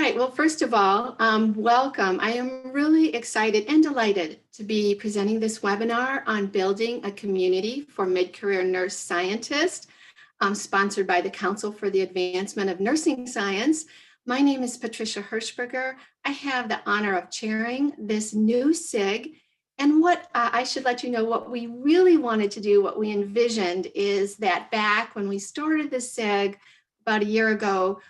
right, well, first of all, welcome. I am really excited and delighted to be presenting this webinar on building a community for mid-career nurse scientists, sponsored by the Council for the Advancement of Nursing Science. My name is Patricia Hershberger. I have the honor of chairing this new SIG. And what I should let you know, what we really wanted to do, what we envisioned is that back when we started the SIG about a year ago,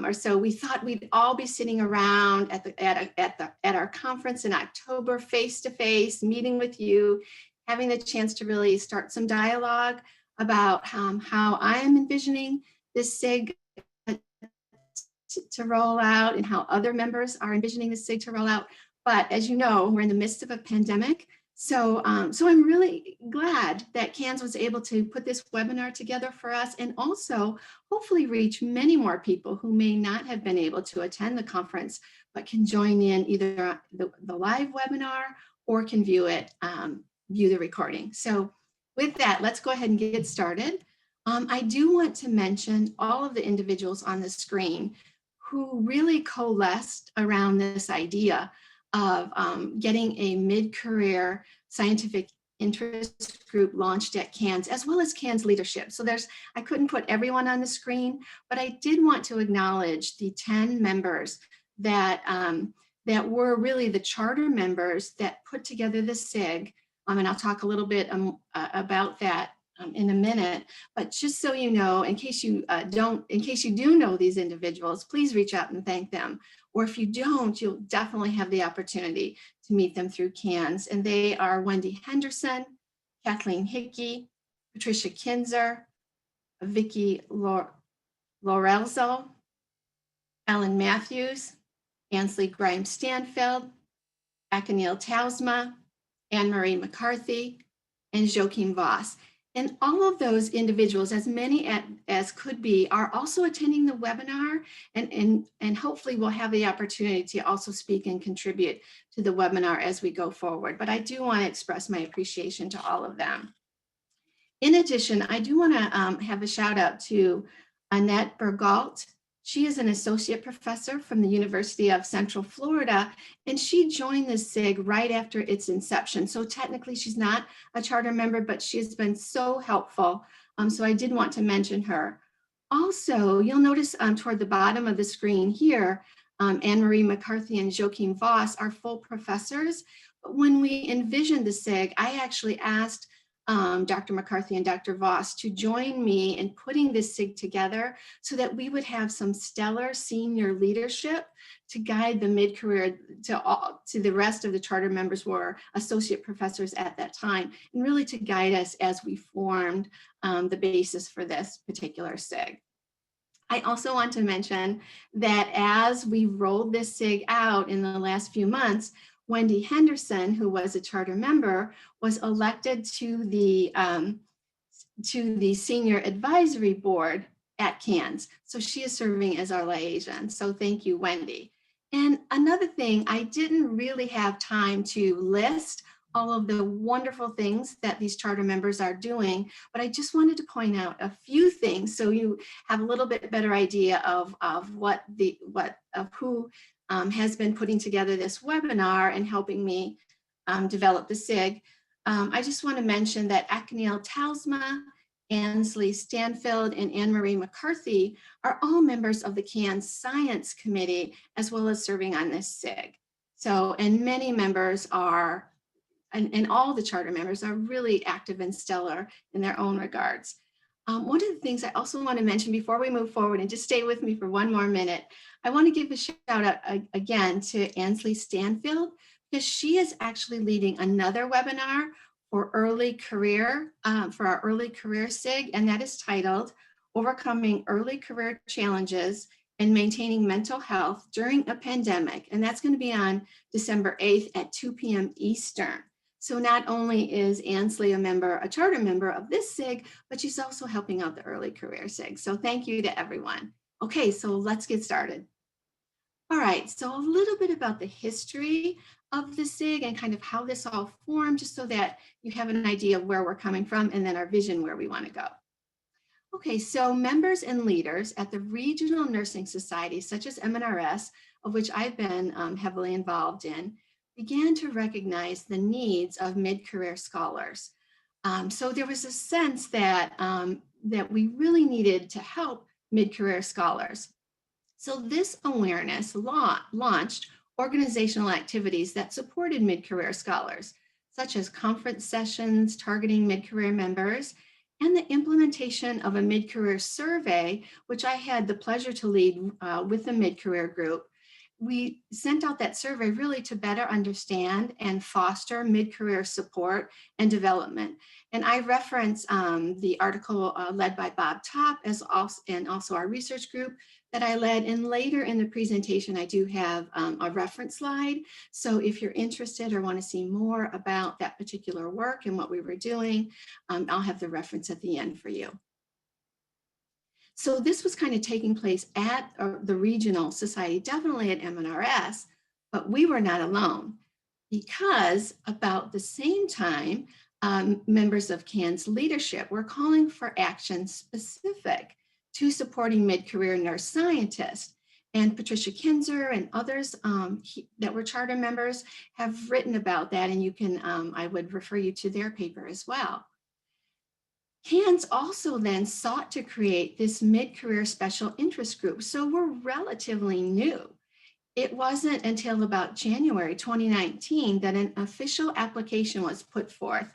or so, we thought we'd all be sitting around at our conference in October, face to face, meeting with you, having the chance to really start some dialogue about how I am envisioning this SIG to roll out and how other members are envisioning the SIG to roll out. But as you know, we're in the midst of a pandemic. So I'm really glad that CANS was able to put this webinar together for us and also hopefully reach many more people who may not have been able to attend the conference, but can join in either the live webinar or can view the recording. So with that, let's go ahead and get started. I do want to mention all of the individuals on the screen who really coalesced around this idea of getting a mid-career scientific interest group launched at CANS, as well as CANS leadership. So I couldn't put everyone on the screen, but I did want to acknowledge the 10 members that were really the charter members that put together the SIG. And I'll talk a little bit about that in a minute, but just so you know, in case you do know these individuals, please reach out and thank them. Or if you don't, you'll definitely have the opportunity to meet them through CANS. And they are Wendy Henderson, Kathleen Hickey, Patricia Kinzer, Vicky Lorelzo, Ellen Matthews, Ansley Grimes-Stanfield, Akanil Tausma, Anne-Marie McCarthy, and Joachim Voss. And all of those individuals, as many as could be, are also attending the webinar, and hopefully we'll have the opportunity to also speak and contribute to the webinar as we go forward. But I do want to express my appreciation to all of them. In addition, I do want to have a shout out to Annette Bergault. She is an associate professor from the University of Central Florida, and she joined the SIG right after its inception. So technically she's not a charter member, but she has been so helpful. So I did want to mention her. Also, you'll notice toward the bottom of the screen here, Anne-Marie McCarthy and Joachim Voss are full professors. But when we envisioned the SIG, I actually asked Dr. McCarthy and Dr. Voss to join me in putting this SIG together so that we would have some stellar senior leadership to guide the mid-career to the rest of the charter members who were associate professors at that time, and really to guide us as we formed the basis for this particular SIG. I also want to mention that as we rolled this SIG out in the last few months, Wendy Henderson, who was a charter member, was elected to the senior advisory board at CANS. So she is serving as our liaison. So thank you, Wendy. And another thing, I didn't really have time to list all of the wonderful things that these charter members are doing, but I just wanted to point out a few things so you have a little bit better idea of who has been putting together this webinar and helping me develop the SIG. I just want to mention that Akanil Tausma, Ansley Stanfield, and Anne-Marie McCarthy are all members of the CANS Science Committee, as well as serving on this SIG. So, and many members are, and all the charter members are really active and stellar in their own regards. One of the things I also want to mention before we move forward, and just stay with me for one more minute, I want to give a shout out again to Ansley Stanfield, because she is actually leading another webinar for early career, for our early career SIG, and that is titled Overcoming Early Career Challenges and Maintaining Mental Health During a Pandemic. And that's going to be on December 8th at 2 p.m. Eastern. So not only is Ansley a charter member of this SIG, but she's also helping out the early career SIG. So thank you to everyone. Okay, so let's get started. All right, so a little bit about the history of the SIG and kind of how this all formed, just so that you have an idea of where we're coming from and then our vision where we want to go. Okay, so members and leaders at the regional nursing societies such as MNRS of which I've been heavily involved in, began to recognize the needs of mid-career scholars. So there was a sense that, that we really needed to help mid-career scholars. So this awareness launched organizational activities that supported mid-career scholars, such as conference sessions targeting mid-career members, and the implementation of a mid-career survey, which I had the pleasure to lead with the mid-career group. We sent out that survey really to better understand and foster mid-career support and development. And I reference the article led by Bob Top and also our research group that I led. And later in the presentation, I do have a reference slide. So if you're interested or want to see more about that particular work and what we were doing, I'll have the reference at the end for you. So this was kind of taking place at the regional society, definitely at MNRS, but we were not alone, because about the same time, members of CAN's leadership were calling for action specific to supporting mid-career nurse scientists. And Patricia Kinzer and others that were charter members have written about that, and you can, I would refer you to their paper as well. CANS also then sought to create this mid-career special interest group. So we're relatively new. It wasn't until about January 2019 that an official application was put forth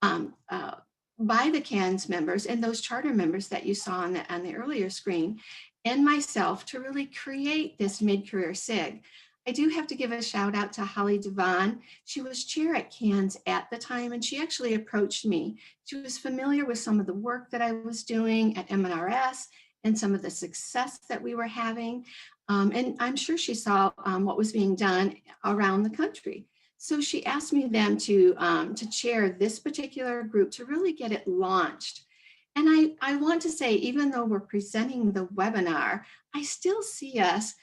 by the CANS members and those charter members that you saw on the earlier screen, and myself, to really create this mid-career SIG. I do have to give a shout out to Holly Devon. She was chair at CANS at the time, and she actually approached me. She was familiar with some of the work that I was doing at MNRS and some of the success that we were having. And I'm sure she saw what was being done around the country. So she asked me then to chair this particular group to really get it launched. And I want to say, even though we're presenting the webinar, I still see us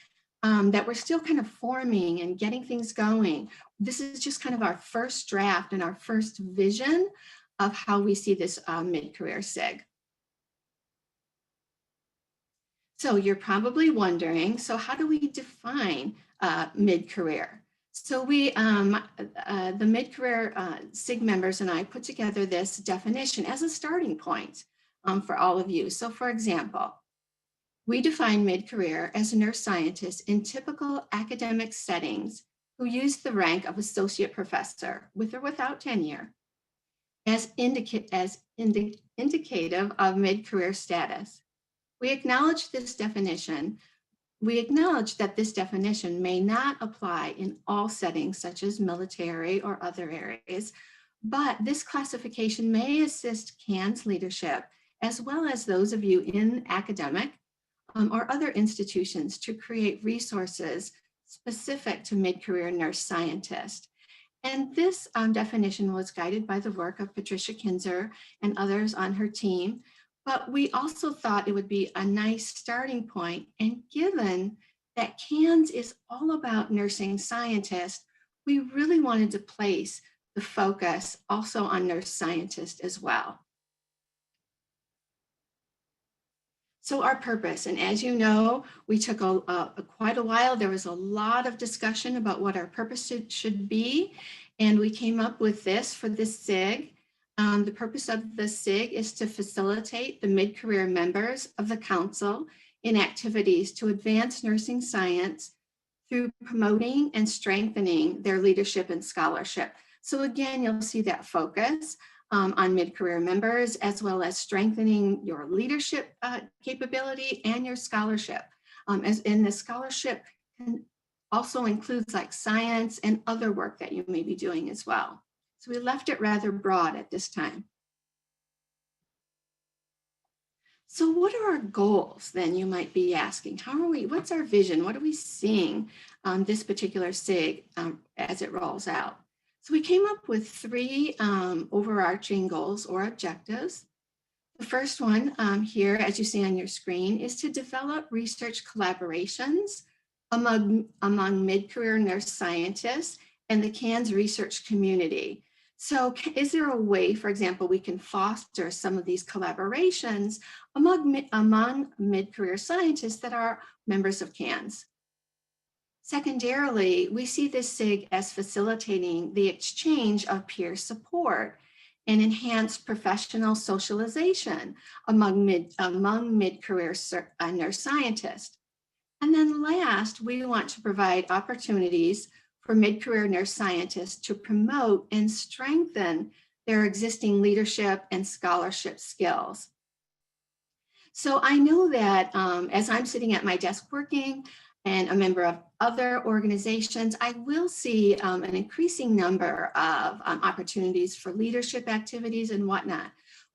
that we're still kind of forming and getting things going. This is just kind of our first draft and our first vision of how we see this mid-career SIG. So you're probably wondering, so how do we define mid-career? So we, the mid-career SIG members and I put together this definition as a starting point for all of you. So for example, we define mid-career as a nurse scientist in typical academic settings who use the rank of associate professor, with or without tenure, as indicative of mid-career status. We acknowledge this definition. We acknowledge that this definition may not apply in all settings, such as military or other areas, but this classification may assist CAN's leadership, as well as those of you in academic or other institutions, to create resources specific to mid-career nurse scientists. And this definition was guided by the work of Patricia Kinzer and others on her team, but we also thought it would be a nice starting point. And given that CANS is all about nursing scientists, we really wanted to place the focus also on nurse scientists as well. So our purpose, and as you know, we took quite a while. There was a lot of discussion about what our purpose should be, and we came up with this for this SIG. The purpose of the SIG is to facilitate the mid-career members of the council in activities to advance nursing science through promoting and strengthening their leadership and scholarship. So again, you'll see that focus on mid-career members, as well as strengthening your leadership capability and your scholarship. And the scholarship can also includes like science and other work that you may be doing as well. So we left it rather broad at this time. So what are our goals then, you might be asking? What's our vision? What are we seeing on this particular SIG as it rolls out? So we came up with three overarching goals or objectives. The first one here, as you see on your screen, is to develop research collaborations among mid-career nurse scientists and the CANS research community. So is there a way, for example, we can foster some of these collaborations among mid-career scientists that are members of CANS? Secondarily, we see this SIG as facilitating the exchange of peer support and enhanced professional socialization among mid-career nurse scientists. And then last, we want to provide opportunities for mid-career nurse scientists to promote and strengthen their existing leadership and scholarship skills. So I know that as I'm sitting at my desk working and a member of other organizations, I will see an increasing number of opportunities for leadership activities and whatnot.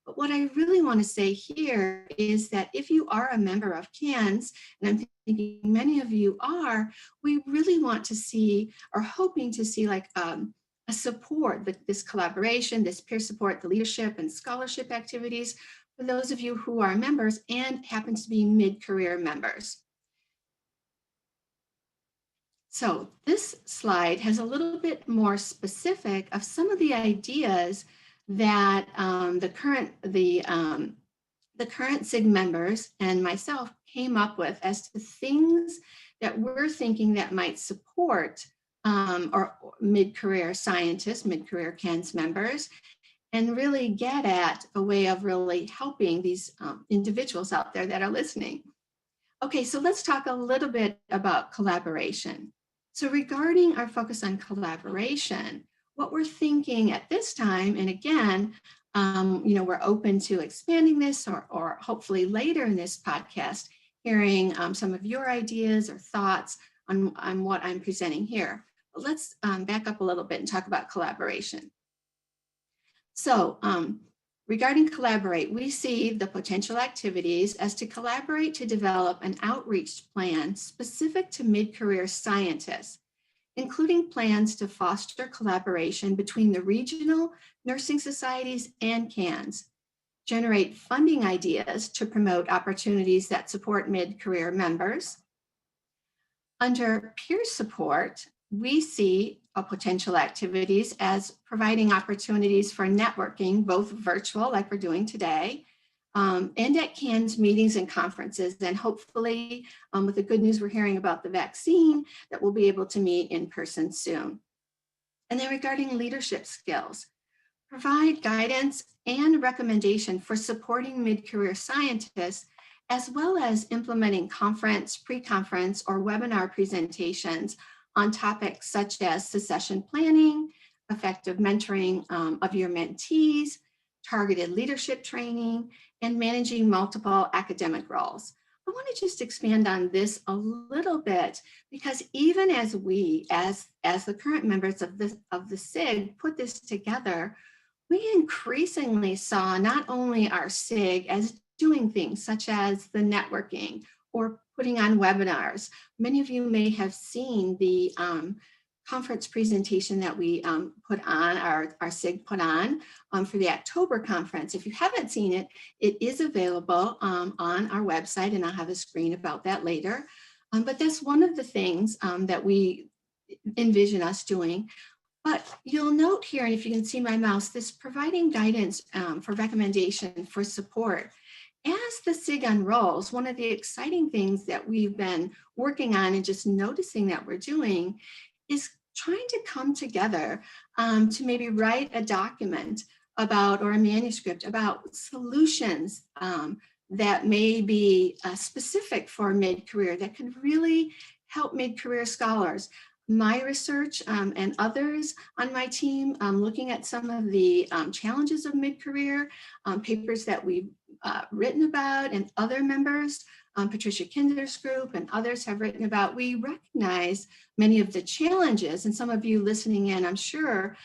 But what I really want to say here is that if you are a member of CANS, and I'm thinking many of you are, we really want to see, or hoping to see, like a support, this collaboration, this peer support, the leadership and scholarship activities for those of you who are members and happen to be mid-career members. So this slide has a little bit more specific of some of the ideas that the current SIG members and myself came up with as to things that we're thinking that might support our mid-career scientists, mid-career CANS members, and really get at a way of really helping these individuals out there that are listening. Okay, so let's talk a little bit about collaboration. So regarding our focus on collaboration, what we're thinking at this time, and again, we're open to expanding this or hopefully later in this podcast, hearing some of your ideas or thoughts on what I'm presenting here. But let's back up a little bit and talk about collaboration. So regarding collaborate, we see the potential activities as to collaborate to develop an outreach plan specific to mid-career scientists, including plans to foster collaboration between the regional nursing societies and CANS, generate funding ideas to promote opportunities that support mid-career members. Under peer support, we see potential activities as providing opportunities for networking, both virtual, like we're doing today, and at CANS meetings and conferences, and hopefully with the good news we're hearing about the vaccine, that we'll be able to meet in person soon. And then regarding leadership skills, provide guidance and recommendation for supporting mid-career scientists, as well as implementing conference, pre-conference, or webinar presentations on topics such as succession planning, effective mentoring of your mentees, targeted leadership training, and managing multiple academic roles. I want to just expand on this a little bit, because even as we, as the current members of the SIG put this together, we increasingly saw not only our SIG as doing things such as the networking or putting on webinars. Many of you may have seen the conference presentation that we put on, our SIG put on for the October conference. If you haven't seen it, it is available on our website, and I'll have a screen about that later. But that's one of the things that we envision us doing. But you'll note here, and if you can see my mouse, this providing guidance for recommendation for support. As the SIG unrolls, one of the exciting things that we've been working on and just noticing that we're doing is trying to come together to maybe write a document about, or a manuscript about, solutions that may be specific for mid-career that can really help mid-career scholars. My research and others on my team looking at some of the challenges of mid-career, papers that we've written about, and other members, Patricia Kinder's group and others have written about. We recognize many of the challenges, and some of you listening in, I'm sure,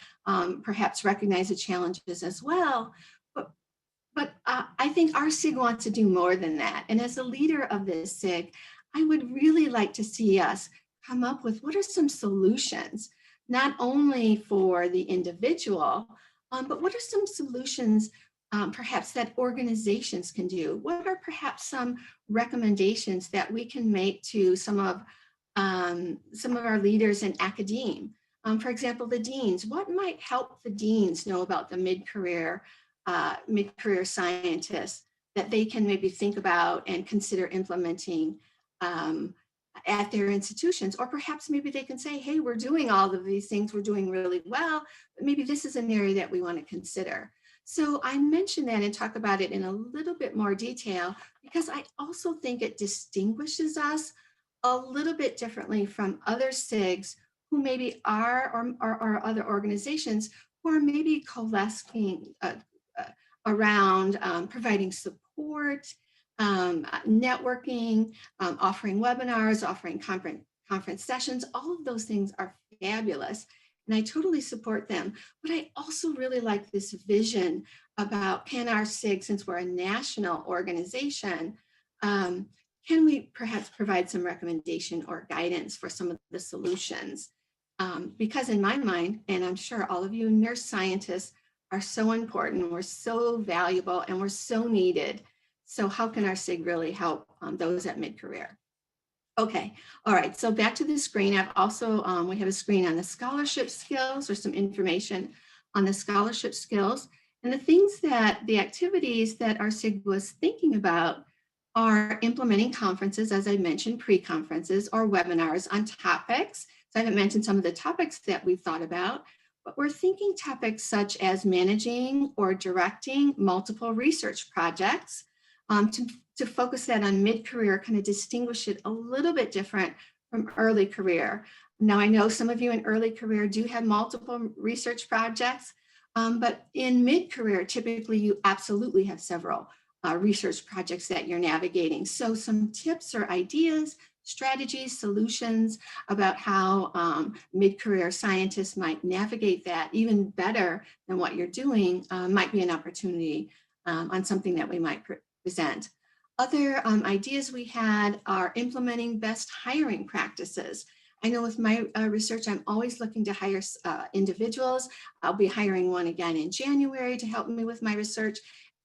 perhaps recognize the challenges as well. But I think our SIG wants to do more than that. And as a leader of this SIG, I would really like to see us come up with what are some solutions, not only for the individual, but what are some solutions perhaps that organizations can do? What are perhaps some recommendations that we can make to some of our leaders in academia? For example, the deans. What might help the deans know about the mid-career scientists that they can maybe think about and consider implementing at their institutions, or perhaps maybe they can say, hey, we're doing all of these things, we're doing really well, but maybe this is an area that we want to consider. So I mention that and talk about it in a little bit more detail because I also think it distinguishes us a little bit differently from other SIGs who maybe are, or other organizations who are maybe coalescing around providing support, networking, offering webinars, offering conference sessions. All of those things are fabulous, and I totally support them. But I also really like this vision about, can our SIG, since we're a national organization, can we perhaps provide some recommendation or guidance for some of the solutions? Because in my mind, and I'm sure all of you nurse scientists are so important, we're so valuable, and we're so needed. So how can our SIG really help those at mid-career? Okay, all right, so back to the screen. I've also, we have a screen on the scholarship skills, or some information on the scholarship skills. And the things that, the activities that our SIG was thinking about are implementing conferences, as I mentioned, pre-conferences or webinars on topics. So I haven't mentioned some of the topics that we've thought about, but we're thinking topics such as managing or directing multiple research projects, to focus that on mid-career, kind of distinguish it a little bit different from early career. Now, I know some of you in early career do have multiple research projects, but in mid-career, typically you absolutely have several research projects that you're navigating. So some tips or ideas, strategies, solutions about how mid-career scientists might navigate that even better than what you're doing might be an opportunity on something that we might present. Other ideas we had are implementing best hiring practices. I know with my research, I'm always looking to hire individuals. I'll be hiring one again in January to help me with my research.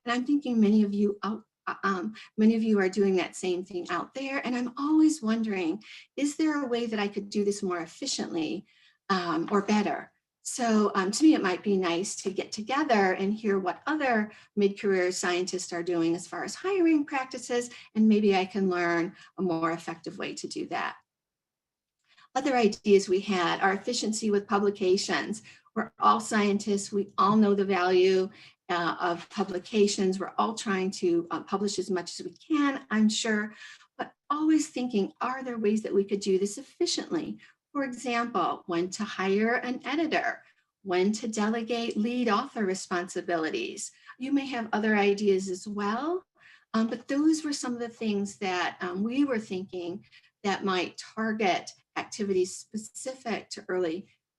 And I'm thinking many of you are doing that same thing out there. And I'm always wondering, is there a way that I could do this more efficiently or better? So to me, it might be nice to get together and hear what other mid-career scientists are doing as far as hiring practices, and maybe I can learn a more effective way to do that. Other ideas we had are efficiency with publications. We're all scientists, we all know the value of publications. We're all trying to publish as much as we can, I'm sure, but always thinking, are there ways that we could do this efficiently? For example, when to hire an editor, when to delegate lead author responsibilities. You may have other ideas as well, but those were some of the things that we were thinking that might target activities specific to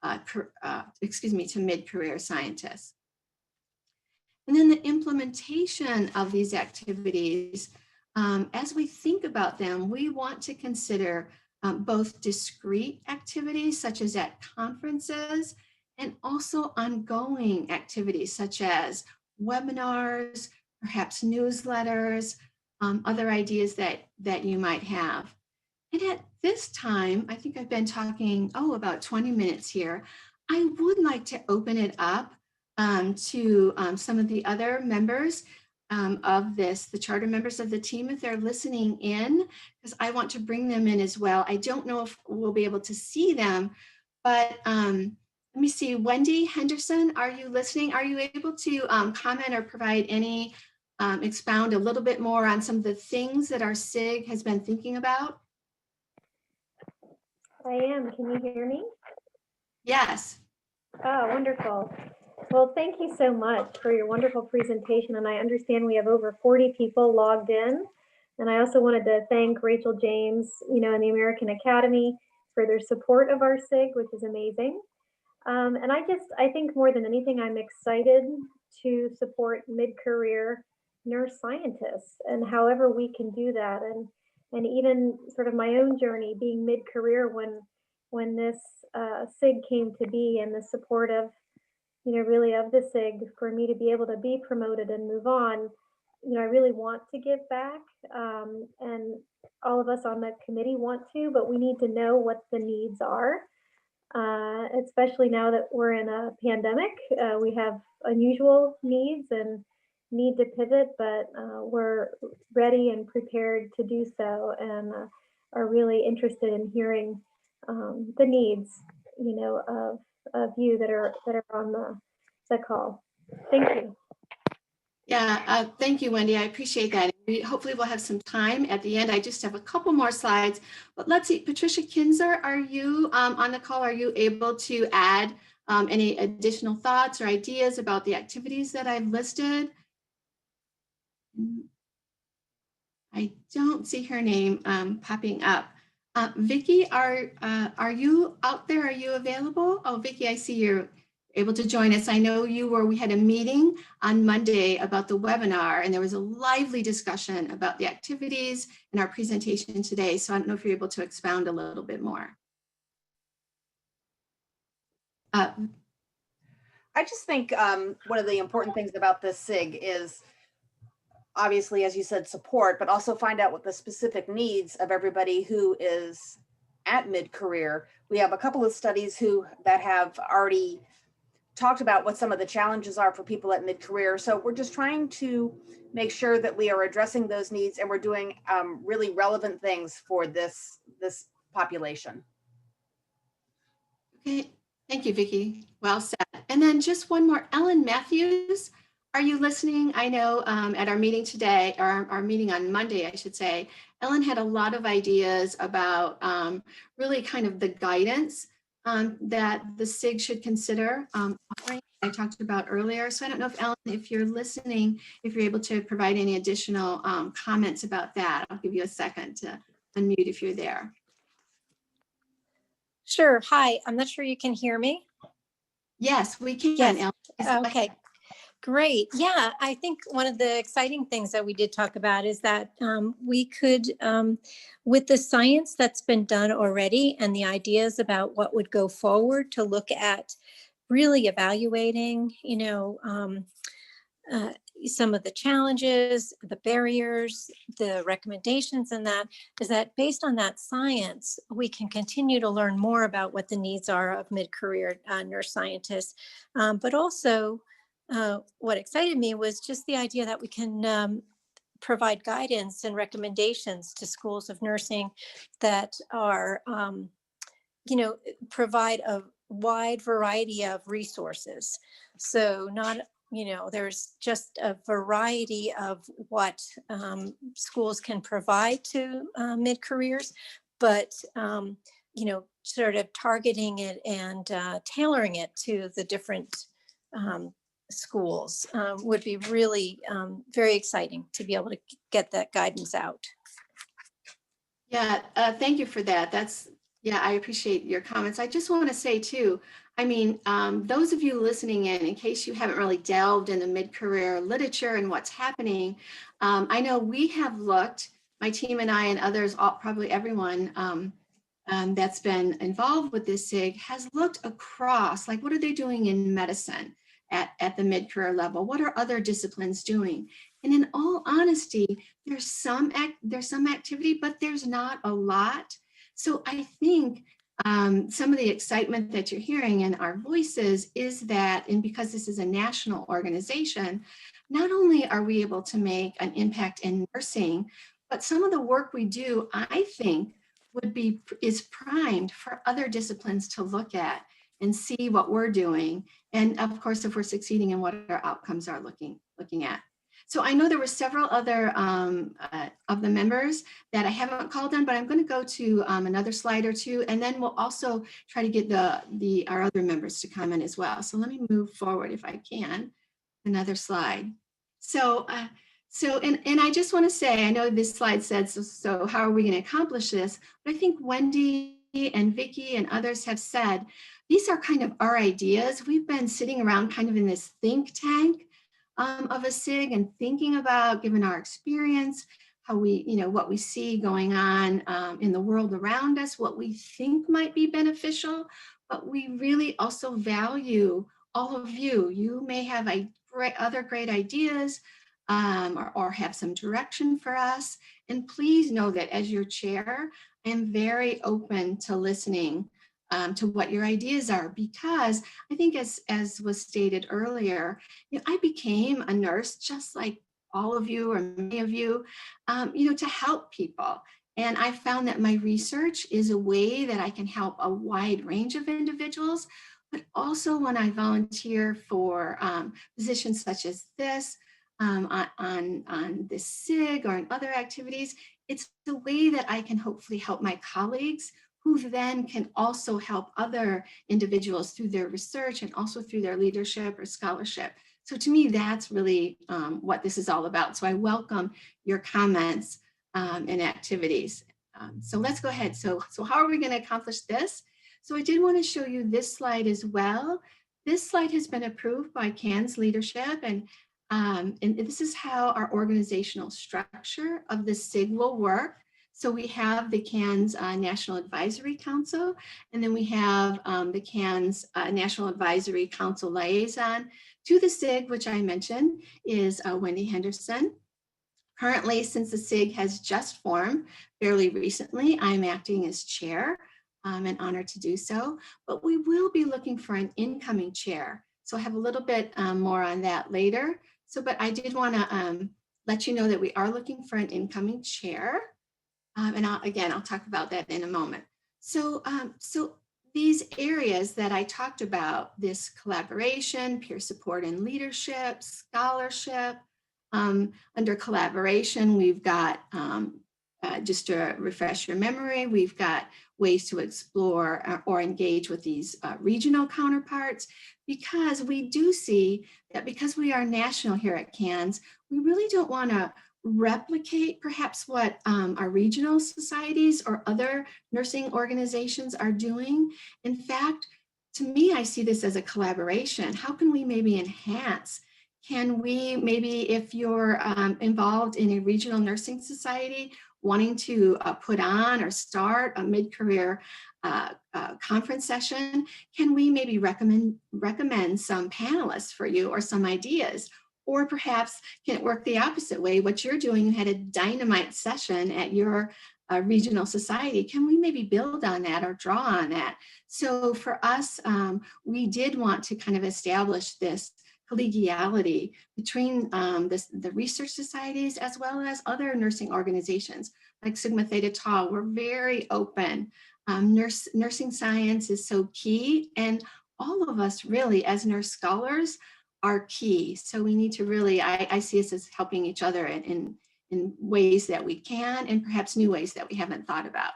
to mid-career scientists. And then the implementation of these activities, as we think about them, we want to consider both discrete activities such as at conferences, and also ongoing activities such as webinars, perhaps newsletters, other ideas that you might have. And at this time, I think I've been talking, about 20 minutes here. I would like to open it up to some of the other members of the charter members of the team, if they're listening in, because I want to bring them in as well. I don't know if we'll be able to see them, but let me see. Wendy Henderson, are you listening? Are you able to comment or provide any, expound a little bit more on some of the things that our SIG has been thinking about? I am. Can you hear me? Yes. Oh, wonderful. Well, thank you so much for your wonderful presentation. And I understand we have over 40 people logged in. And I also wanted to thank Rachel James, and the American Academy for their support of our SIG, which is amazing. And I think more than anything, I'm excited to support mid-career nurse scientists and however we can do that. And even sort of my own journey being mid-career when this SIG came to be, and the support of, really of the SIG for me to be able to be promoted and move on. I really want to give back, and all of us on the committee want to, but we need to know what the needs are, especially now that we're in a pandemic. We have unusual needs and need to pivot, but we're ready and prepared to do so. And are really interested in hearing the needs, of you that are on the call. Thank you. Yeah, thank you, Wendy. I appreciate that. Hopefully we'll have some time at the end. I just have a couple more slides, but let's see. Patricia Kinzer, are you on the call? Are you able to add any additional thoughts or ideas about the activities that I've listed? I don't see her name popping up. Vicky, are you out there? Are you available? Oh, Vicky, I see you're able to join us. I know we had a meeting on Monday about the webinar, and there was a lively discussion about the activities in our presentation today. So I don't know if you're able to expound a little bit more. I just think one of the important things about this SIG is obviously, as you said, support, but also find out what the specific needs of everybody who is at mid-career. We have a couple of studies that have already talked about what some of the challenges are for people at mid-career. So we're just trying to make sure that we are addressing those needs and we're doing really relevant things for this population. Okay, thank you, Vicky. Well said. And then just one more, Ellen Matthews, are you listening? I know at our meeting today, or our meeting on Monday, I should say, Ellen had a lot of ideas about really kind of the guidance that the SIG should consider offering, I talked about earlier. So I don't know if Ellen, if you're listening, if you're able to provide any additional comments about that. I'll give you a second to unmute if you're there. Sure. Hi. I'm not sure you can hear me. Yes, we can. Yes. Ellen. Okay. Great. Yeah, I think one of the exciting things that we did talk about is that we could, with the science that's been done already and the ideas about what would go forward, to look at really evaluating, some of the challenges, the barriers, the recommendations, and that is that based on that science, we can continue to learn more about what the needs are of mid-career nurse scientists. But also, what excited me was just the idea that we can provide guidance and recommendations to schools of nursing that are, provide a wide variety of resources. So not, there's just a variety of what schools can provide to mid-careers, but, sort of targeting it and tailoring it to the different schools would be really very exciting to be able to get that guidance out. Yeah, thank you for that. I appreciate your comments. I just want to say too, I mean, those of you listening in case you haven't really delved in the mid-career literature and what's happening, I know we have looked, my team and I and others, probably everyone that's been involved with this SIG has looked across, like what are they doing in medicine at the mid-career level? What are other disciplines doing? And in all honesty, there's some activity, but there's not a lot. So I think some of the excitement that you're hearing in our voices is that, and because this is a national organization, not only are we able to make an impact in nursing, but some of the work we do, I think, is primed for other disciplines to look at and see what we're doing. And of course, if we're succeeding in what our outcomes are looking at. So I know there were several other of the members that I haven't called on, but I'm going to go to another slide or two, and then we'll also try to get our other members to comment as well. So let me move forward if I can. Another slide. So I just want to say, I know this slide said, so how are we going to accomplish this? But I think Wendy and Vicky and others have said, these are kind of our ideas. We've been sitting around kind of in this think tank of a SIG and thinking about, given our experience, how we, what we see going on in the world around us, what we think might be beneficial, but we really also value all of you. You may have other great ideas or have some direction for us. And please know that as your chair, I am very open to listening to what your ideas are, because I think as was stated earlier, I became a nurse just like all of you or many of you, to help people. And I found that my research is a way that I can help a wide range of individuals, but also when I volunteer for positions such as this, on this SIG or in other activities, it's the way that I can hopefully help my colleagues who then can also help other individuals through their research and also through their leadership or scholarship. So to me, that's really what this is all about. So I welcome your comments and activities. So let's go ahead. So how are we going to accomplish this? So I did want to show you this slide as well. This slide has been approved by CAN's leadership, and this is how our organizational structure of the SIG will work. So we have the CAN's National Advisory Council, and then we have the CAN's National Advisory Council liaison to the SIG, which I mentioned is Wendy Henderson. Currently, since the SIG has just formed fairly recently, I'm acting as chair. And honored to do so, but we will be looking for an incoming chair. So I have a little bit more on that later. So, but I did want to let you know that we are looking for an incoming chair. And I'll talk about that in a moment. So, so these areas that I talked about, this collaboration, peer support and leadership, scholarship, under collaboration, we've got, just to refresh your memory, we've got ways to explore or engage with these regional counterparts, because we do see that because we are national here at CANS, we really don't want to replicate perhaps what our regional societies or other nursing organizations are doing. In fact, to me, I see this as a collaboration. How can we maybe enhance? Can we maybe, if you're involved in a regional nursing society, wanting to put on or start a mid-career conference session, can we maybe recommend some panelists for you or some ideas? Or perhaps can it work the opposite way? What you're doing, you had a dynamite session at your regional society. Can we maybe build on that or draw on that? So for us, we did want to kind of establish this collegiality between the research societies as well as other nursing organizations like Sigma Theta Tau. We're very open. Nursing science is so key, and all of us really as nurse scholars are key. So we need to really, I see us as helping each other in ways that we can, and perhaps new ways that we haven't thought about.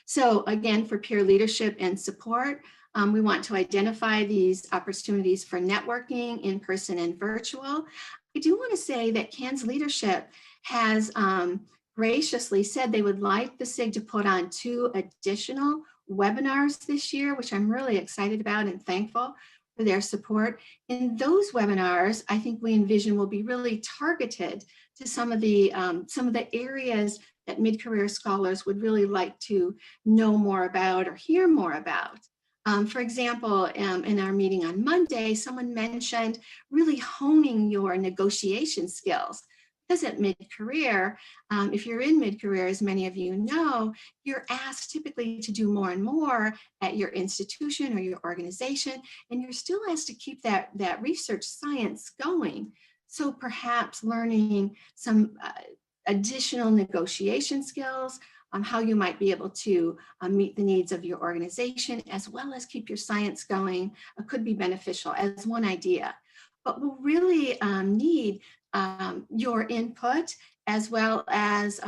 So again, for peer leadership and support, we want to identify these opportunities for networking in person and virtual. I do want to say that CAN's leadership has graciously said they would like the SIG to put on 2 additional webinars this year, which I'm really excited about and thankful for their support. In those webinars, I think we envision will be really targeted to some of the areas that mid-career scholars would really like to know more about or hear more about. For example, in our meeting on Monday, someone mentioned really honing your negotiation skills. Because at mid-career, if you're in mid-career, as many of you know, you're asked typically to do more and more at your institution or your organization, and you're still asked to keep that research science going. So perhaps learning some additional negotiation skills, how you might be able to meet the needs of your organization, as well as keep your science going, could be beneficial as one idea. But we'll really need your input, as well as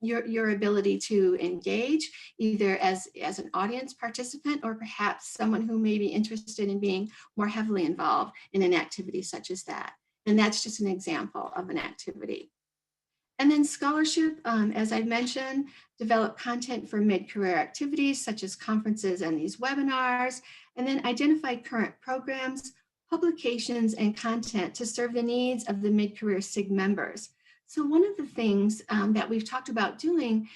your ability to engage, either as an audience participant or perhaps someone who may be interested in being more heavily involved in an activity such as that. And that's just an example of an activity. And then scholarship, as I mentioned, develop content for mid-career activities such as conferences and these webinars, and then identify current programs, publications, and content to serve the needs of the mid-career SIG members. So one of the things that we've talked about doing,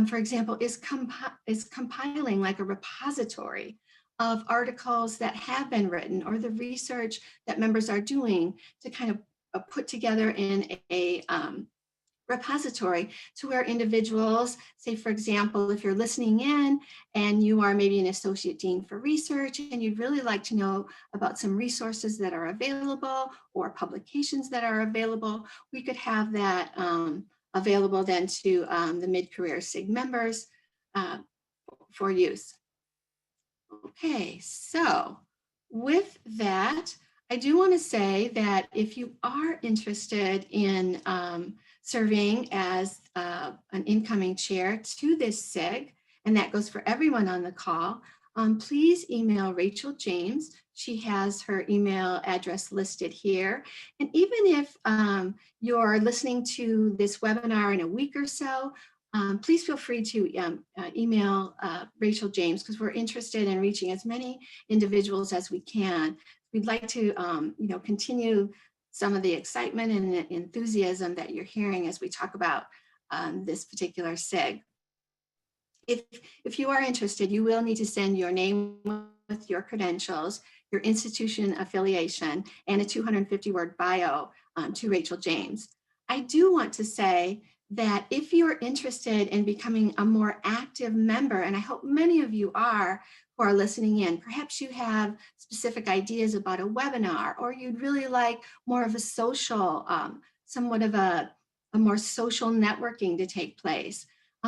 for example, is compiling like a repository of articles that have been written or the research that members are doing to kind of put together in a repository to where individuals, say for example, if you're listening in and you are maybe an associate dean for research and you'd really like to know about some resources that are available or publications that are available, we could have that available then to the mid-career SIG members for use. Okay, so with that, I do want to say that if you are interested in serving as an incoming chair to this SIG, and that goes for everyone on the call, please email Rachel James. She has her email address listed here. And even if you're listening to this webinar in a week or so, please feel free to email Rachel James, because we're interested in reaching as many individuals as we can. We'd like to continue some of the excitement and enthusiasm that you're hearing as we talk about this particular SIG. If you are interested, you will need to send your name with your credentials, your institution affiliation, and a 250-word bio to Rachel James. I do want to say that if you're interested in becoming a more active member, and I hope many of you are who are listening in, perhaps you have specific ideas about a webinar, or you'd really like more of a social, somewhat of a more social networking to take place,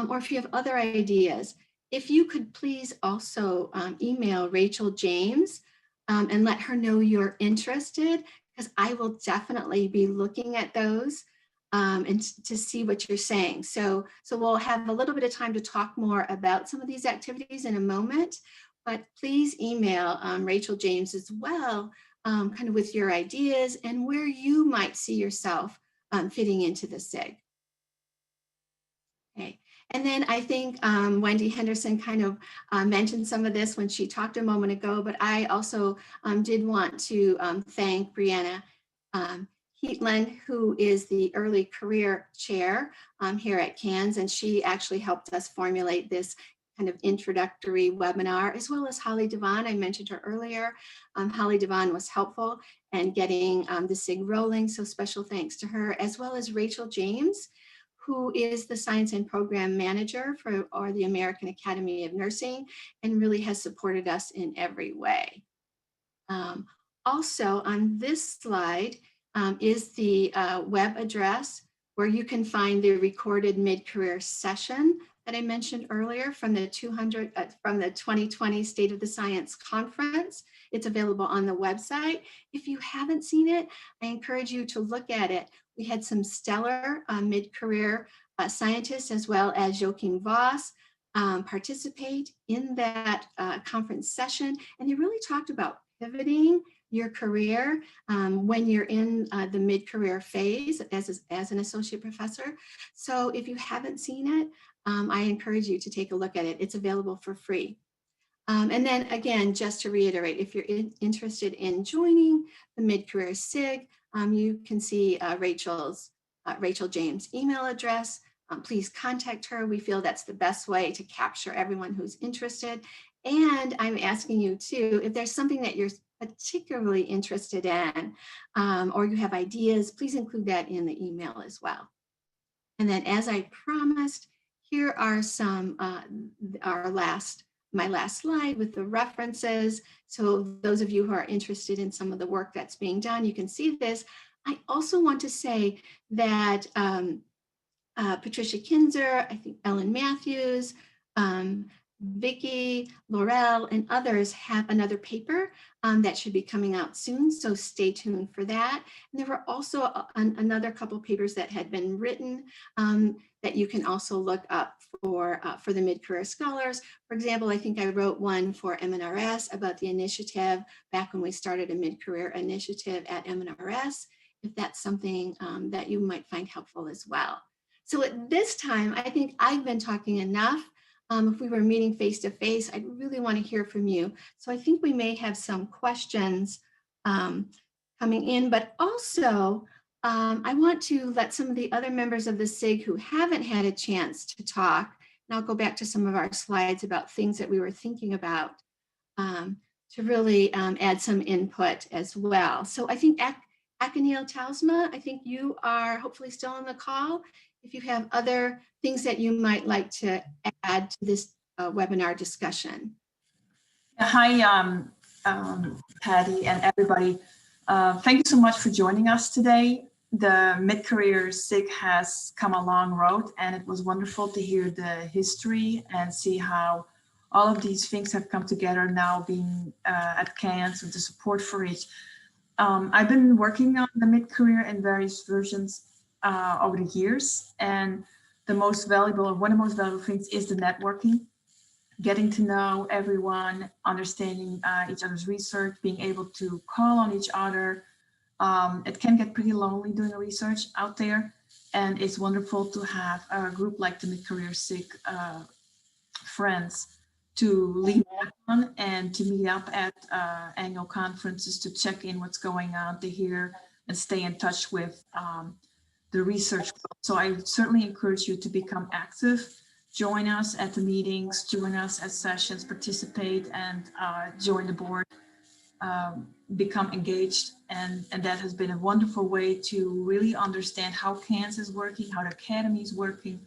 or if you have other ideas, if you could please also email Rachel James and let her know you're interested, because I will definitely be looking at those and to see what you're saying. So we'll have a little bit of time to talk more about some of these activities in a moment, but please email Rachel James as well, kind of with your ideas and where you might see yourself fitting into the SIG. Okay. And then I think Wendy Henderson kind of mentioned some of this when she talked a moment ago, but I also did want to thank Brianna Heatland, who is the early career chair here at CANS, and she actually helped us formulate this kind of introductory webinar, as well as Holly Devon. I mentioned her earlier. Holly Devon was helpful in getting the SIG rolling, so special thanks to her, as well as Rachel James, who is the Science and Program Manager for the American Academy of Nursing, and really has supported us in every way. Also on this slide is the web address where you can find the recorded mid-career session that I mentioned earlier from the 2020 State of the Science Conference. It's available on the website. If you haven't seen it, I encourage you to look at it. We had some stellar mid-career scientists, as well as Joachim Voss, participate in that conference session. And they really talked about pivoting your career when you're in the mid-career phase as an associate professor. So if you haven't seen it, I encourage you to take a look at it. It's available for free. And then again, just to reiterate, if you're interested in joining the mid-career SIG, you can see Rachel James' email address. Please contact her. We feel that's the best way to capture everyone who's interested. And I'm asking you too, if there's something that you're particularly interested in, or you have ideas, please include that in the email as well. And then, as I promised, here are some, my last slide with the references. So those of you who are interested in some of the work that's being done, you can see this. I also want to say that Patricia Kinzer, I think Ellen Matthews, Vicky, Laurel, and others have another paper that should be coming out soon, so stay tuned for that. And there were also another couple papers that had been written that you can also look up for the mid-career scholars. For example, I think I wrote one for MNRS about the initiative back when we started a mid-career initiative at MNRS, if that's something that you might find helpful as well. So at this time, I think I've been talking enough. If we were meeting face-to-face, I'd really want to hear from you. So I think we may have some questions coming in, but also I want to let some of the other members of the SIG who haven't had a chance to talk, and I'll go back to some of our slides about things that we were thinking about, to really add some input as well. So I think Akanil Tausma, I think you are hopefully still on the call. If you have other things that you might like to add to this webinar discussion. Hi, Patty and everybody. Thank you so much for joining us today. the mid-career SIG has come a long road, and it was wonderful to hear the history and see how all of these things have come together now being at CANS with the support for each. I've been working on the mid-career in various versions over the years, and one of the most valuable things is the networking, getting to know everyone, understanding each other's research, being able to call on each other. It can get pretty lonely doing research out there, and it's wonderful to have a group like the MidCareer SIG friends to lean back on and to meet up at annual conferences to check in what's going on, to hear and stay in touch with the research. So I certainly encourage you to become active. Join us at the meetings, join us at sessions, participate, and join the board. Become engaged, and that has been a wonderful way to really understand how CANS is working, how the academy is working.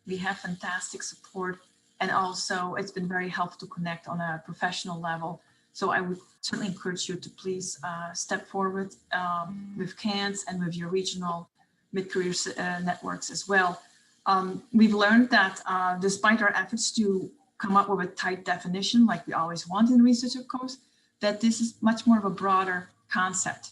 We have fantastic support, and also it's been very helpful to connect on a professional level. So I would certainly encourage you to please step forward with CANS and with your regional mid-career networks as well. We've learned that despite our efforts to come up with a tight definition, like we always want in research, of course, that this is much more of a broader concept.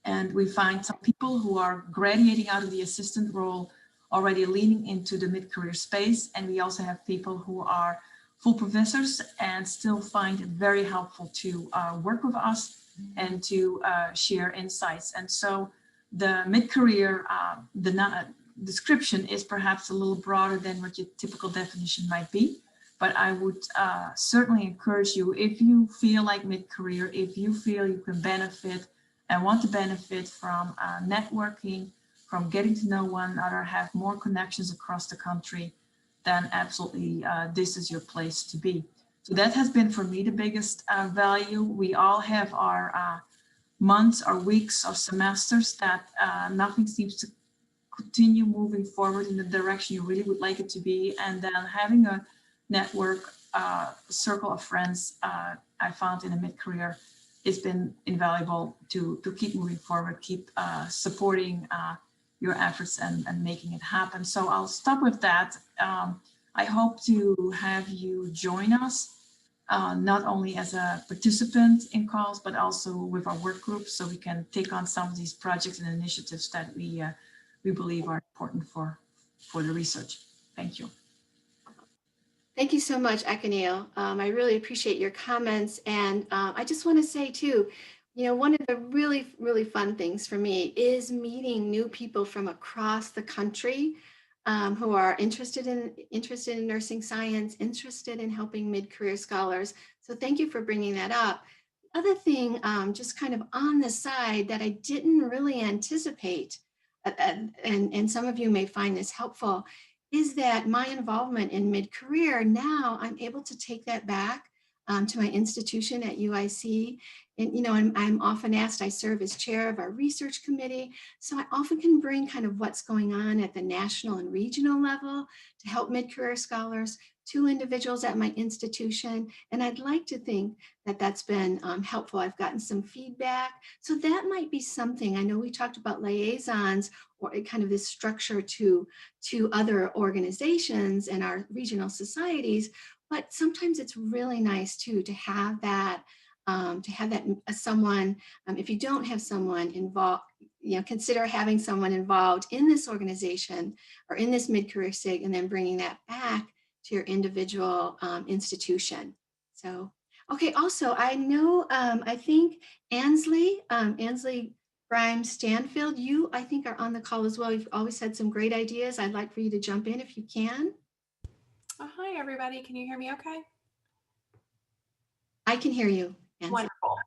And we find some people who are graduating out of the assistant role already leaning into the mid-career space. And we also have people who are full professors and still find it very helpful to work with us and to share insights. And so the mid-career, the description is perhaps a little broader than what your typical definition might be. But I would certainly encourage you, if you feel like mid-career, if you feel you can benefit and want to benefit from networking, from getting to know one another, have more connections across the country, then absolutely this is your place to be. So that has been for me the biggest value. We all have our months or weeks or semesters that nothing seems to continue moving forward in the direction you really would like it to be. And then having a network, circle of friends I found in a mid-career, it's been invaluable to keep moving forward, keep supporting your efforts and making it happen. So I'll stop with that. I hope to have you join us, not only as a participant in calls, but also with our work group, so we can take on some of these projects and initiatives that we believe are important for the research. Thank you. Thank you so much, Akanil. I really appreciate your comments. And I just want to say too, one of the really, really fun things for me is meeting new people from across the country who are interested in nursing science, interested in helping mid-career scholars. So thank you for bringing that up. The other thing, just kind of on the side that I didn't really anticipate, and some of you may find this helpful, is that my involvement in mid-career, now I'm able to take that back to my institution at UIC. And, I'm often asked, I serve as chair of our research committee. So I often can bring kind of what's going on at the national and regional level to help mid-career scholars to individuals at my institution. And I'd like to think that that's been helpful. I've gotten some feedback. So that might be something. I know we talked about liaisons or kind of this structure to other organizations and our regional societies, but sometimes it's really nice too to have that someone, if you don't have someone involved, consider having someone involved in this organization or in this mid-career SIG, and then bringing that back to your individual institution. So, okay, also I know, I think Ansley Grimes Stanfield, you I think are on the call as well. You've always had some great ideas. I'd like for you to jump in if you can. Oh, hi, everybody. Can you hear me okay? I can hear you, Ansley. Wonderful.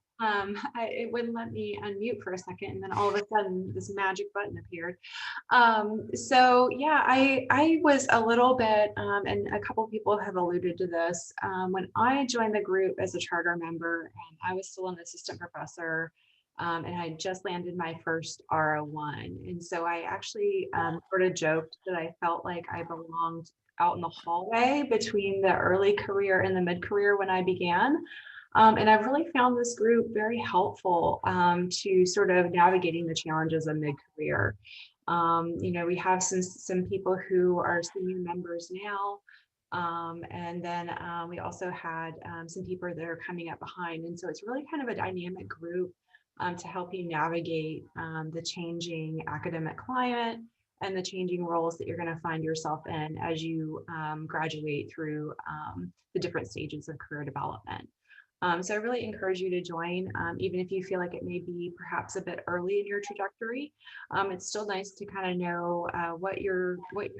It wouldn't let me unmute for a second, and then all of a sudden this magic button appeared. So yeah, I was a little bit, and a couple of people have alluded to this, when I joined the group as a charter member, I was still an assistant professor, and I just landed my first R01. And so I actually sort of joked that I felt like I belonged out in the hallway between the early career and the mid-career when I began. And I've really found this group very helpful to sort of navigating the challenges of mid-career. You know, we have some people who are senior members now. And then we also had some people that are coming up behind. And so it's really kind of a dynamic group to help you navigate the changing academic climate and the changing roles that you're going to find yourself in as you graduate through the different stages of career development. So I really encourage you to join, even if you feel like it may be perhaps a bit early in your trajectory. It's still nice to kind of know what you're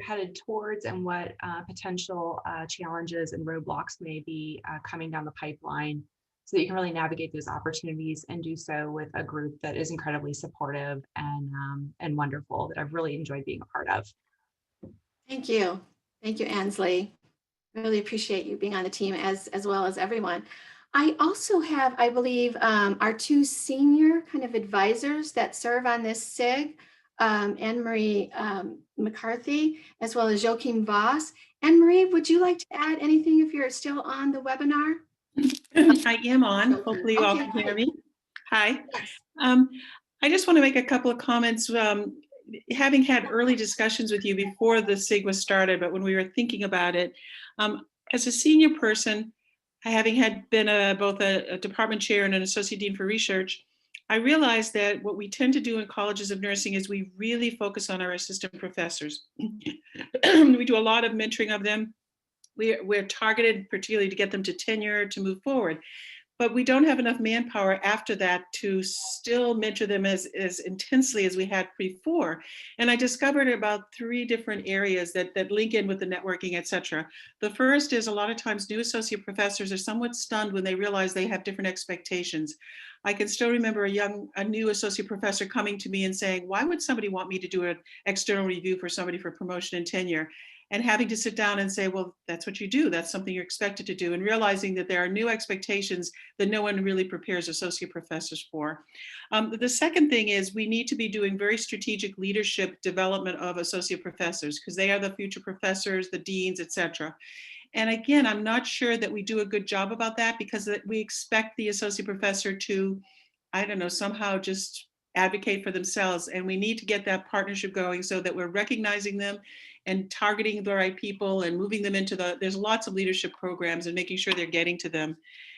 headed towards and what potential challenges and roadblocks may be coming down the pipeline, so that you can really navigate those opportunities and do so with a group that is incredibly supportive and wonderful, that I've really enjoyed being a part of. Thank you. Thank you, Ansley. Really appreciate you being on the team as well as everyone. I also have, I believe, our two senior kind of advisors that serve on this SIG, Anne-Marie McCarthy, as well as Joachim Voss. Anne-Marie, would you like to add anything if you're still on the webinar? I am on. Hopefully you all can hear me. Hi. I just want to make a couple of comments. Having had early discussions with you before the SIG was started, but when we were thinking about it, as a senior person, having been both a department chair and an associate dean for research, I realized that what we tend to do in colleges of nursing is we really focus on our assistant professors. We do a lot of mentoring of them. We're targeted particularly to get them to tenure, to move forward. But we don't have enough manpower after that to still mentor them as intensely as we had before. And I discovered about 3 different areas that link in with the networking, et cetera. The first is a lot of times new associate professors are somewhat stunned when they realize they have different expectations. I can still remember a new associate professor coming to me and saying, why would somebody want me to do an external review for somebody for promotion and tenure? And having to sit down and say, well, that's what you do. That's something you're expected to do. And realizing that there are new expectations that no one really prepares associate professors for. The second thing is we need to be doing very strategic leadership development of associate professors, because they are the future professors, the deans, et cetera. And again, I'm not sure that we do a good job about that, because we expect the associate professor to, I don't know, somehow just advocate for themselves. And we need to get that partnership going so that we're recognizing them and targeting the right people and moving them into there's lots of leadership programs and making sure they're getting to them.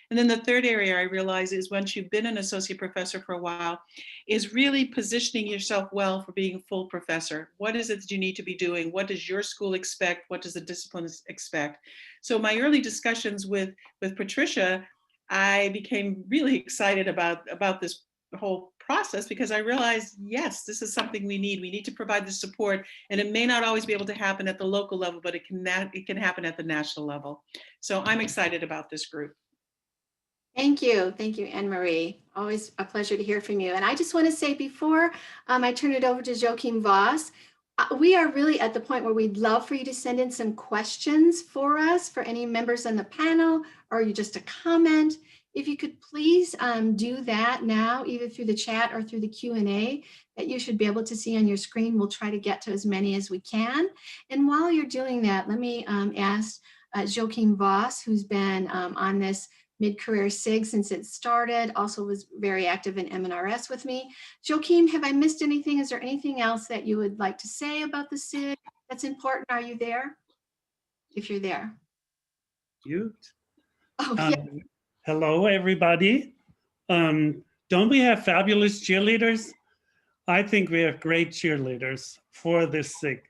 And then the third area I realize is once you've been an associate professor for a while, is really positioning yourself well for being a full professor. What is it that you need to be doing? What does your school expect? What does the discipline expect? So my early discussions with Patricia, I became really excited about this whole process, because I realized, yes, this is something we need. We need to provide the support, and it may not always be able to happen at the local level, but it can happen at the national level. So I'm excited about this group. Thank you, Anne-Marie. Always a pleasure to hear from you. And I just want to say before I turn it over to Joachim Voss, we are really at the point where we'd love for you to send in some questions for us, for any members on the panel, or you just a comment. If you could please do that now, either through the chat or through the Q&A that you should be able to see on your screen. We'll try to get to as many as we can. And while you're doing that, let me ask Joachim Voss, who's been on this MidCareer SIG since it started, also was very active in MNRS with me. Joachim, have I missed anything? Is there anything else that you would like to say about the SIG that's important? Are you there? If you're there. Cute. Oh, yeah. Hello, everybody. Don't we have fabulous cheerleaders? I think we have great cheerleaders for this SIG.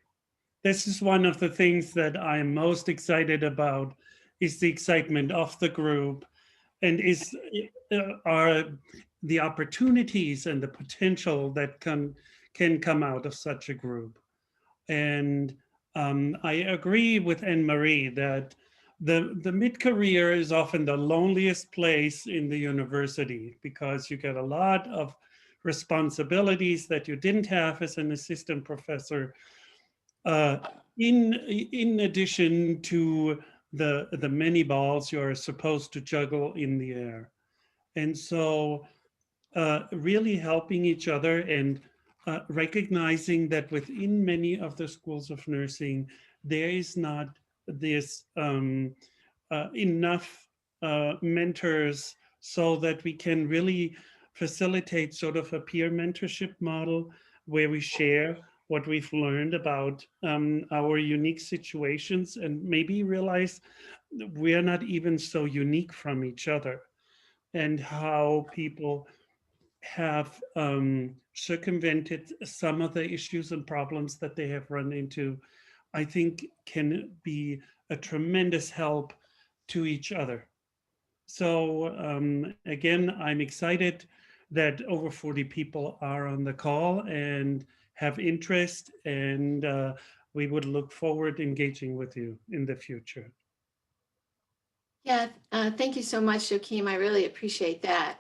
This is one of the things that I'm most excited about, is the excitement of the group, and are the opportunities and the potential that can come out of such a group. And I agree with Anne-Marie that the mid-career is often the loneliest place in the university, because you get a lot of responsibilities that you didn't have as an assistant professor, in addition to the many balls you're supposed to juggle in the air. And so really helping each other and recognizing that within many of the schools of nursing, there is not this enough mentors so that we can really facilitate sort of a peer mentorship model where we share what we've learned about our unique situations and maybe realize we're not even so unique from each other, and how people have circumvented some of the issues and problems that they have run into, I think can be a tremendous help to each other. So again, I'm excited that over 40 people are on the call and have interest, and we would look forward to engaging with you in the future. Yeah, thank you so much, Joachim. I really appreciate that.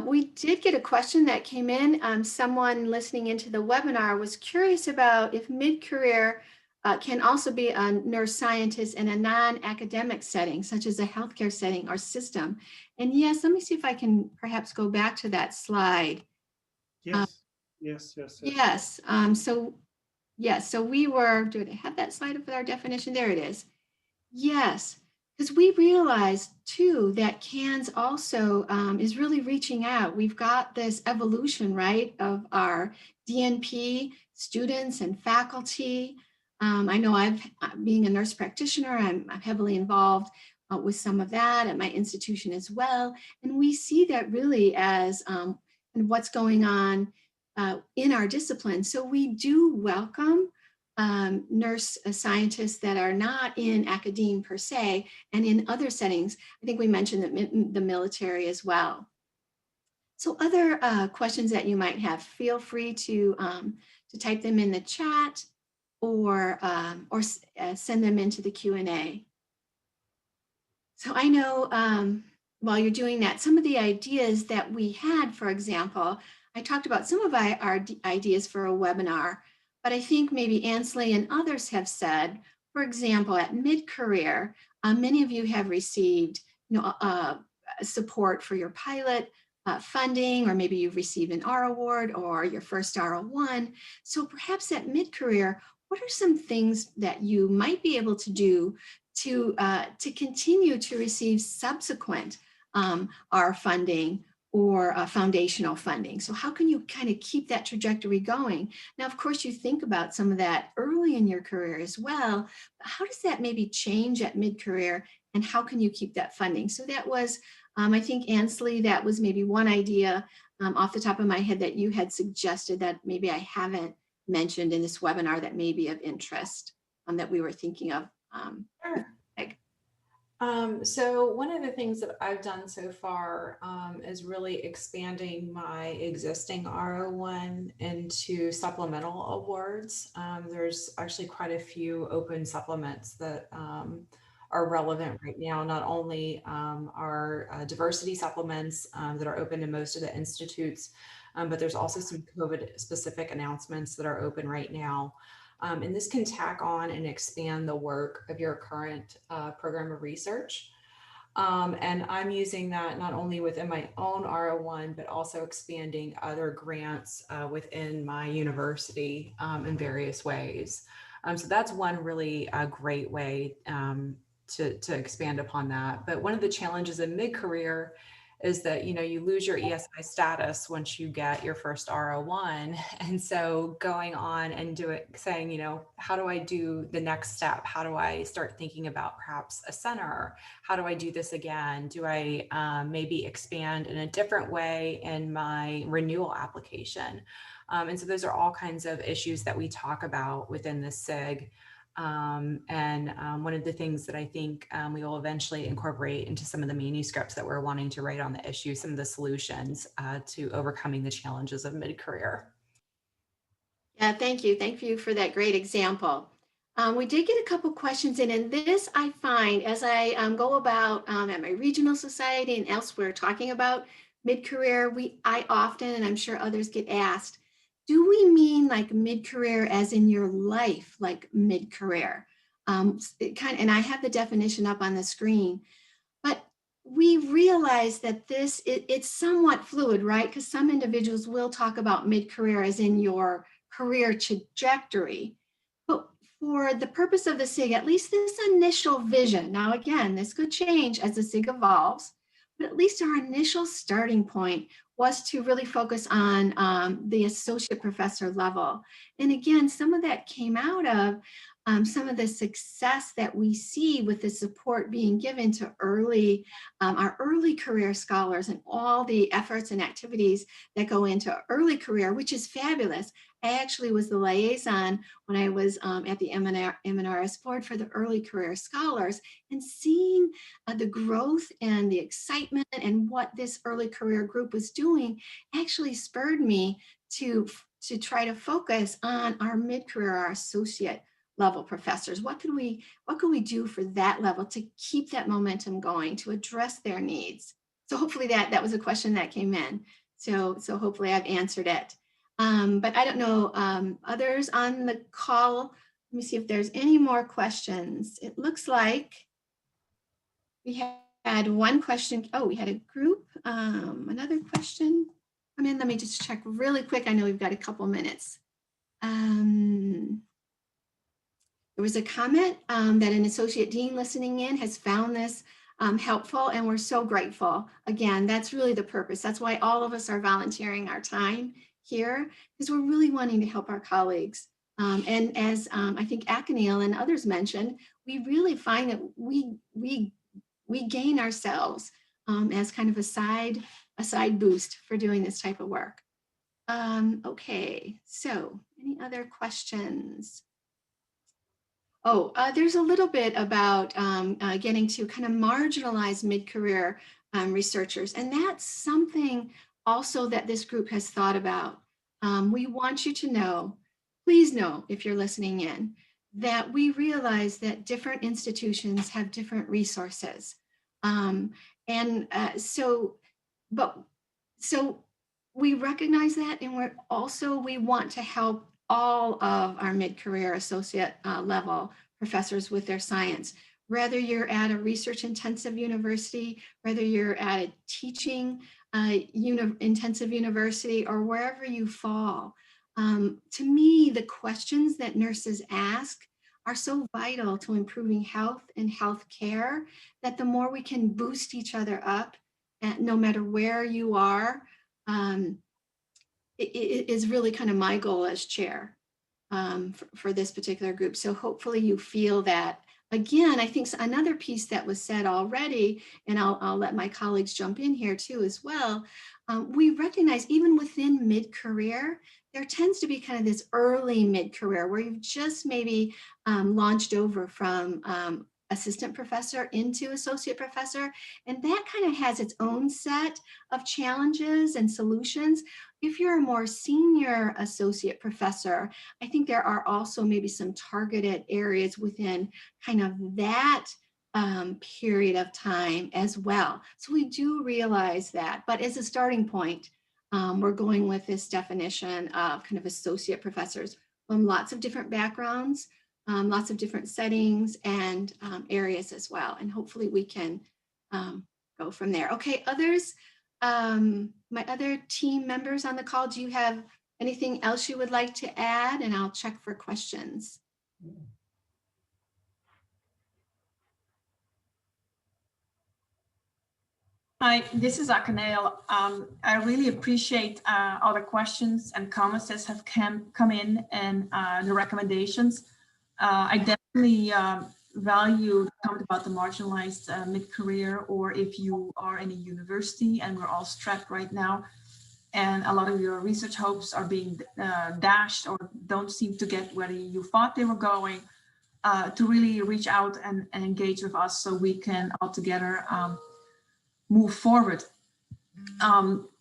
We did get a question that came in. Someone listening into the webinar was curious about if mid-career can also be a nurse scientist in a non-academic setting, such as a healthcare setting or system. And yes, let me see if I can perhaps go back to that slide. Yes, Yes. So we were, do I have that slide with our definition? There it is. Yes, because we realized too that CANS also is really reaching out. We've got this evolution, right, of our DNP students and faculty. I know being a nurse practitioner, I'm heavily involved with some of that at my institution as well. And we see that really as what's going on in our discipline. So we do welcome nurse scientists that are not in academia per se, and in other settings. I think we mentioned the military as well. So other questions that you might have, feel free to type them in the chat or send them into the Q&A. So I know while you're doing that, some of the ideas that we had, for example, I talked about some of our ideas for a webinar, but I think maybe Ansley and others have said, for example, at mid-career, many of you have received support for your pilot funding, or maybe you've received an R award or your first R01. So perhaps at mid-career, what are some things that you might be able to do to continue to receive subsequent R funding or foundational funding? So how can you kind of keep that trajectory going? Now, of course, you think about some of that early in your career as well, but how does that maybe change at mid-career, and how can you keep that funding? So that was, I think, Ansley, that was maybe one idea off the top of my head that you had suggested that maybe I haven't mentioned in this webinar that may be of interest that we were thinking of. Sure. So one of the things that I've done so far is really expanding my existing R01 into supplemental awards. There's actually quite a few open supplements that are relevant right now. Not only are diversity supplements that are open to most of the institutes, but there's also some COVID specific announcements that are open right now. And this can tack on and expand the work of your current program of research. And I'm using that not only within my own R01, but also expanding other grants within my university in various ways. So that's one really great way to expand upon that. But one of the challenges in mid-career is that, you lose your ESI status once you get your first R01. And so going on and saying, how do I do the next step? How do I start thinking about perhaps a center? How do I do this again? Do I maybe expand in a different way in my renewal application? And so those are all kinds of issues that we talk about within the SIG. One of the things that I think we will eventually incorporate into some of the manuscripts that we're wanting to write on the issue, some of the solutions to overcoming the challenges of mid-career. Yeah, thank you. Thank you for that great example. We did get a couple questions in, and this I find as I go about at my regional society and elsewhere talking about mid-career, I often, and I'm sure others, get asked, do we mean like mid-career as in your life, like mid-career? And I have the definition up on the screen, but we realize that it's somewhat fluid, right? Because some individuals will talk about mid-career as in your career trajectory. But for the purpose of the SIG, at least this initial vision, now again, this could change as the SIG evolves, but at least our initial starting point was to really focus on the associate professor level. And again, some of that came out of some of the success that we see with the support being given to our early career scholars and all the efforts and activities that go into early career, which is fabulous. I actually was the liaison when I was at the MNRS board for the early career scholars, and seeing the growth and the excitement and what this early career group was doing actually spurred me to try to focus on our mid-career, our associate level professors. What could we do for that level to keep that momentum going, to address their needs? So hopefully that was a question that came in. So hopefully I've answered it. But I don't know, others on the call, let me see if there's any more questions. It looks like we had one question. Oh, we had a group, another question. Let me just check really quick. I know we've got a couple minutes. There was a comment that an associate dean listening in has found this helpful, and we're so grateful. Again, that's really the purpose. That's why all of us are volunteering our time here, because we're really wanting to help our colleagues. And as I think Akanil and others mentioned, we really find that we gain ourselves as kind of a side boost for doing this type of work. Okay, so any other questions? Oh, there's a little bit about getting to kind of marginalized mid-career researchers, and that's something also that this group has thought about. We want you to know, please know if you're listening in, that we realize that different institutions have different resources. So we recognize that, and we want to help all of our mid-career associate level professors with their science. Whether you're at a research intensive university, whether you're at a teaching intensive university, or wherever you fall. To me, the questions that nurses ask are so vital to improving health and health care, that the more we can boost each other up, no matter where you are, it is really kind of my goal as chair for this particular group. So hopefully you feel that. Again, I think another piece that was said already, and I'll let my colleagues jump in here too as well. We recognize even within mid-career, there tends to be kind of this early mid-career where you've just maybe launched over from assistant professor into associate professor. And that kind of has its own set of challenges and solutions. If you're a more senior associate professor, I think there are also maybe some targeted areas within kind of that period of time as well. So we do realize that, but as a starting point, we're going with this definition of kind of associate professors from lots of different backgrounds, lots of different settings and areas as well. And hopefully we can go from there. Okay, others, my other team members on the call, do you have anything else you would like to add? And I'll check for questions. Hi, this is Akanel. I really appreciate all the questions and comments that have come in, and the recommendations. I definitely value the comment about the marginalized mid-career, or if you are in a university and we're all strapped right now, and a lot of your research hopes are being dashed or don't seem to get where you thought they were going, to really reach out and engage with us so we can all together move forward.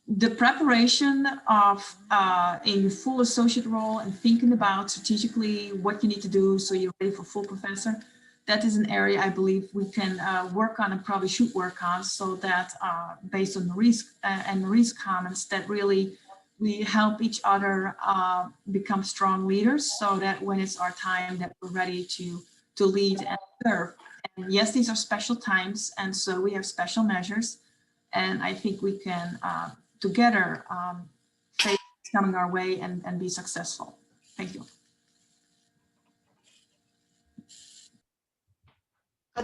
The preparation of a full associate role and thinking about strategically what you need to do so you're ready for full professor, that is an area I believe we can work on and probably should work on, so that based on Marie's comments, that really we help each other become strong leaders, so that when it's our time that we're ready to lead and serve. And yes, these are special times, and so we have special measures, and I think we can together face what's coming our way and be successful. Thank you.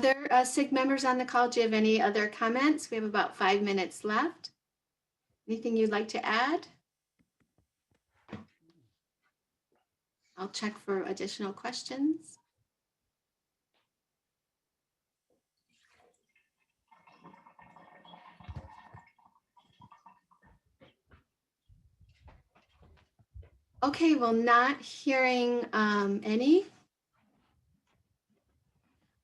Other SIG members on the call, do you have any other comments? We have about 5 minutes left. Anything you'd like to add? I'll check for additional questions. Okay, well, not hearing any.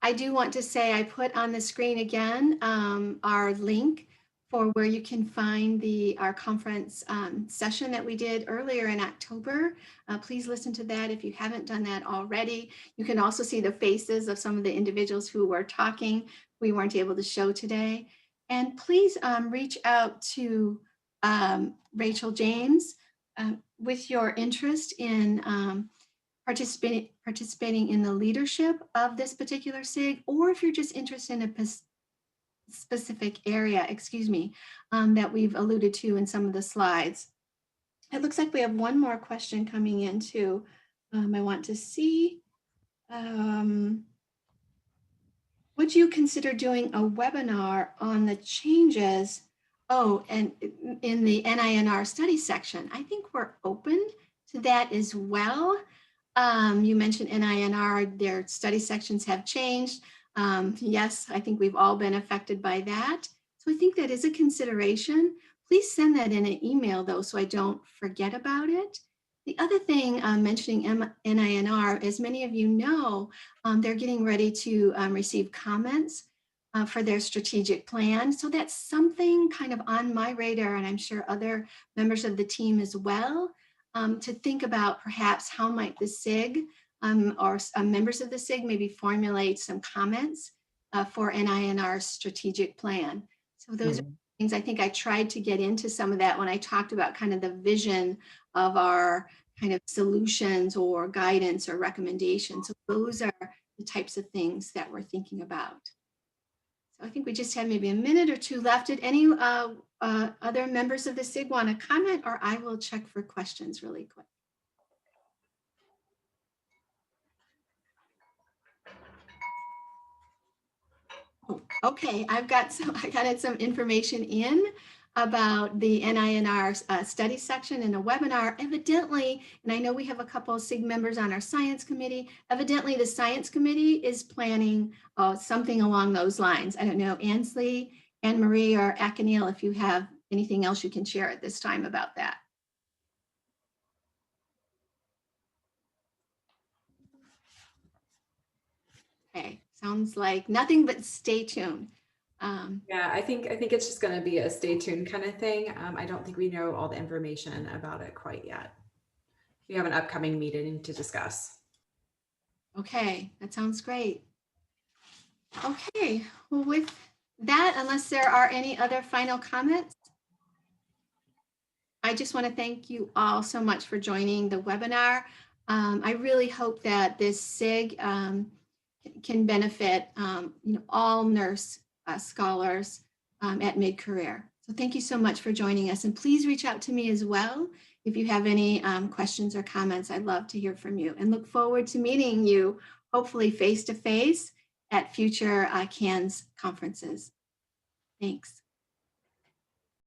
I do want to say I put on the screen again our link for where you can find our conference session that we did earlier in October. Please listen to that if you haven't done that already. You can also see the faces of some of the individuals who were talking we weren't able to show today. And please reach out to Rachel James with your interest in participating in the leadership of this particular SIG, or if you're just interested in a specific area, that we've alluded to in some of the slides. It looks like we have one more question coming in too. I want to see, would you consider doing a webinar on the changes? Oh, and in the NINR study section, I think we're open to that as well. You mentioned NINR, their study sections have changed. Yes, I think we've all been affected by that. So I think that is a consideration. Please send that in an email though, so I don't forget about it. The other thing mentioning NINR, as many of you know, they're getting ready to receive comments for their strategic plan. So that's something kind of on my radar, and I'm sure other members of the team as well, to think about perhaps how might the SIG or members of the SIG maybe formulate some comments for NINR's strategic plan. So those are things. I think I tried to get into some of that when I talked about kind of the vision of our kind of solutions or guidance or recommendations. So those are the types of things that we're thinking about. So I think we just have maybe a minute or two left. Did any other members of the SIG want to comment, or I will check for questions really quick? Oh, okay, I got some information in about the NINR study section in a webinar. Evidently, and I know we have a couple of SIG members on our science committee, evidently the science committee is planning something along those lines. I don't know, Ansley, Anne Marie, or Akanil, if you have anything else you can share at this time about that. Okay, sounds like nothing but stay tuned. Yeah, I think it's just going to be a stay tuned kind of thing. I don't think we know all the information about it quite yet. We have an upcoming meeting to discuss. Okay, that sounds great. Okay, well, with that, unless there are any other final comments, I just want to thank you all so much for joining the webinar. I really hope that this SIG can benefit all nurse scholars at MidCareer. So thank you so much for joining us, and please reach out to me as well if you have any questions or comments. I'd love to hear from you, and look forward to meeting you, hopefully face to face at future CANS conferences. Thanks.